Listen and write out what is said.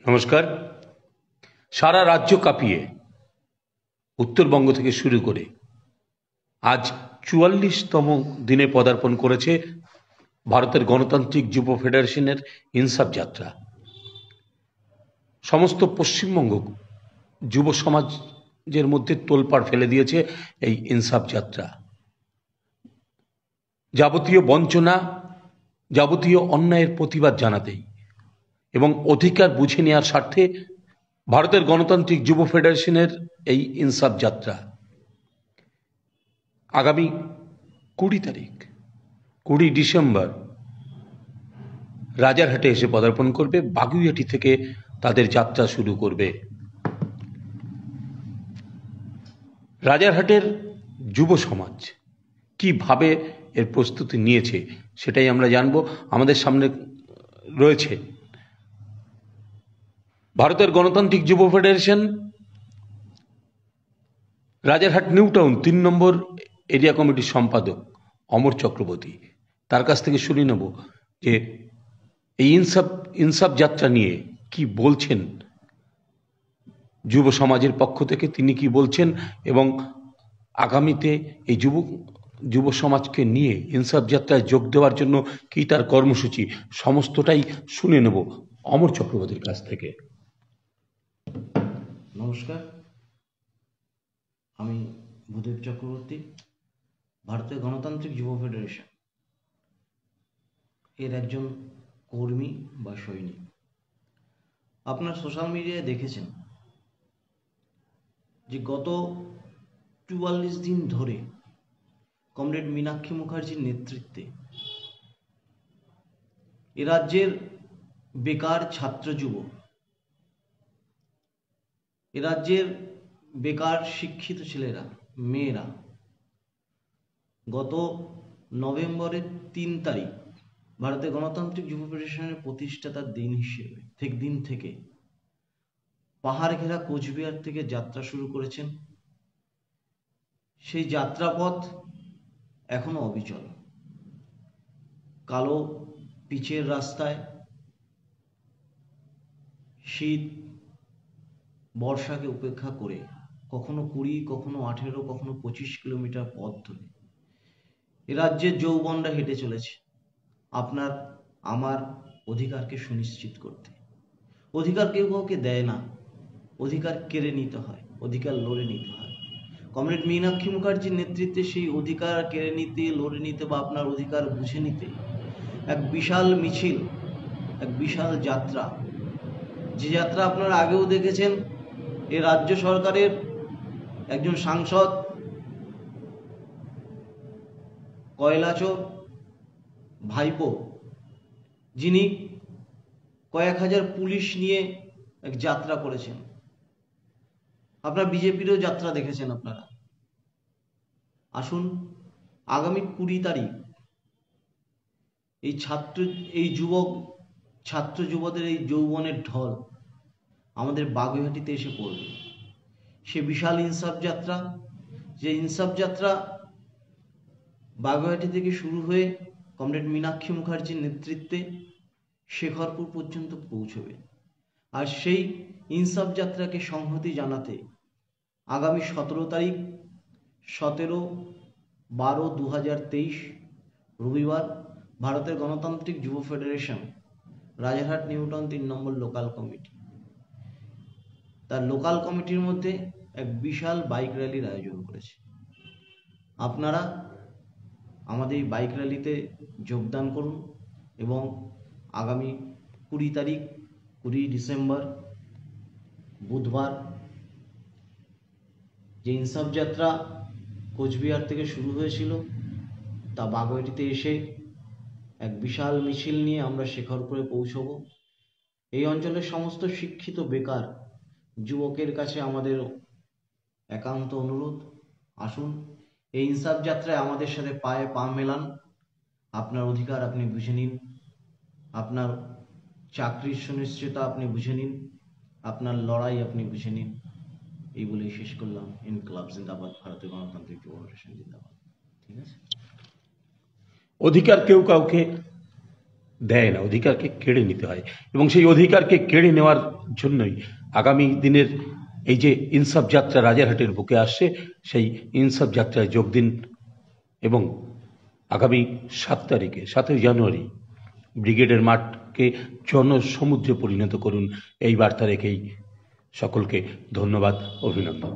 নমস্কার। সারা রাজ্য কাঁপিয়ে উত্তরবঙ্গ থেকে শুরু করে আজ ৪৪তম দিনে পদার্পণ করেছে ভারতের গণতান্ত্রিক যুব ফেডারেশনের ইনসাফ যাত্রা। সমস্ত পশ্চিমবঙ্গ যুব সমাজের মধ্যে তোলপাড় ফেলে দিয়েছে এই ইনসাফ যাত্রা। যাবতীয় বঞ্চনা, যাবতীয় অন্যায়ের প্রতিবাদ জানাতেই এবং অধিকার বুঝে নেওয়ার স্বার্থে ভারতের গণতান্ত্রিক যুব ফেডারেশনের এই ইনসাফ যাত্রা আগামী 20 ডিসেম্বর রাজারহাটে এসে পদার্পণ করবে। বাগুইআটি থেকে তাদের যাত্রা শুরু করবে। রাজারহাটের যুব সমাজ কিভাবে এর প্রস্তুতি নিয়েছে সেটাই আমরা জানবো। আমাদের সামনে রয়েছে ভারতের গণতান্ত্রিক যুব ফেডারেশন রাজারহাট নিউ টাউন ৩ নম্বর এরিয়া কমিটির সম্পাদক অমর চক্রবর্তী। তার কাছ থেকে শুনে নেব যে এই ইনসাফ যাত্রা নিয়ে কি বলছেন যুব সমাজের পক্ষ থেকে, তিনি কি বলছেন এবং আগামীতে এই যুব সমাজকে নিয়ে ইনসাফ যাত্রায় যোগ দেওয়ার জন্য কি তার কর্মসূচি, সমস্তটাই শুনে নেব অমর চক্রবর্তীর কাছ থেকে। নমস্কার, আমি ভূদেব চক্রবর্তী, ভারতের গণতান্ত্রিক যুব ফেডারেশন এর একজন কর্মী বা সৈনিক। আপনার সোশ্যাল মিডিয়ায় দেখেছেন যে গত ৪৪ দিন ধরে কমরেড মীনাক্ষী মুখার্জির নেতৃত্বে এ রাজ্যের বেকার ছাত্র যুব, এ রাজ্যের বেকার শিক্ষিত ছেলেরা, মেয়েরা গত নভেম্বরের ৩ তারিখ ভারতের গণতান্ত্রিক যুব ফেডারেশনের প্রতিষ্ঠাতার দিন হিসেবে দিন থেকে পাহাড় ঘেরা কোচবিহার থেকে যাত্রা শুরু করেছেন। সেই যাত্রাপথ এখনো অবিচল। কালো পিচের রাস্তায় শীত বর্ষাকে উপেক্ষা করে কখনো ২০, কখনো ১৮, কখনো ২৫ কিলোমিটার পথ ধরে এ রাজ্যের যৌবনরা হেঁটে চলেছে আপনার আমার অধিকারকে সুনিশ্চিত করতে। অধিকার কেউ কাউকে দেয় না, অধিকার কেড়ে নিতে হয়, অধিকার লড়ে নিতে হয়। কমরেড মীনাক্ষী মুখার্জির নেতৃত্বে সেই অধিকার কেড়ে নিতে, লড়ে নিতে বা আপনার অধিকার বুঝে নিতে এক বিশাল মিছিল, এক বিশাল যাত্রা, যে যাত্রা আপনারা আগেও দেখেছেন। এ রাজ্য সরকারের একজন সাংসদ কয়লাচোর ভাইপো, যিনি কয়েক হাজার পুলিশ নিয়ে এক যাত্রা করেছেন। আপনার বিজেপিরও যাত্রা দেখেছেন আপনারা। আসুন, আগামী ২০ তারিখ এই ছাত্র যুবদের এই যৌবনের ঢল আমাদের বাগুইআটিতে এসে পড়বে। সে বিশাল ইনসাফ যাত্রা, যে ইনসাফ যাত্রা বাগুইআটি থেকে শুরু হয়ে কমরেড মীনাক্ষী মুখার্জির নেতৃত্বে শেখরপুর পর্যন্ত পৌঁছবে। আর সেই ইনসাফ যাত্রাকে সংহতি জানাতে আগামী ১৭ তারিখ ১৭/১২/২০২৩ রবিবার ভারতের গণতান্ত্রিক যুব ফেডারেশন রাজারহাট নিউ টাউন ৩ নম্বর লোকাল কমিটি, তার লোকাল কমিটির মধ্যে এক বিশাল বাইক র্যালির আয়োজন করেছে। আপনারা আমাদের এই বাইক র্যালিতে যোগদান করুন এবং আগামী ২০ ডিসেম্বর বুধবার যে ইনসাফ যাত্রা কোচবিহার থেকে শুরু হয়েছিল তা বাগুইআটিতে এসে এক বিশাল মিছিল নিয়ে আমরা শেখরপুরে পৌঁছব। এই অঞ্চলের সমস্ত শিক্ষিত বেকার যুবকের কাছে আমাদের একান্ত অনুরোধ, আসুন এই ইনসাফ যাত্রায় আমাদের সাথে পায়ে পা মেলান। আপনার অধিকার আপনি বুঝে নিন, আপনার চাকরির সুনিশ্চয়তা আপনি বুঝে নিন, আপনার লড়াই আপনি বুঝে নিন। এই বলেই শেষ করলাম। ইনকলাব জিন্দাবাদ, ভারতের গণতান্ত্রিক যুব ফেডারেশন জিন্দাবাদ। ঠিক আছে। অধিকার কেউ কাউকে দেয় না, অধিকারকে কেড়ে নিতে হয়। এবং সেই অধিকারকে কেড়ে নেওয়ার জন্যই আগামী দিনের এই যে ইনসাফ যাত্রা রাজারহাটের বুকে আসছে, সেই ইনসাফ যাত্রায় যোগ দিন এবং আগামী 7 জানুয়ারি ব্রিগেডের মাঠকে জনসমুদ্রে পরিণত করুন, এই বার্তা রেখেই সকলকে ধন্যবাদ, অভিনন্দন।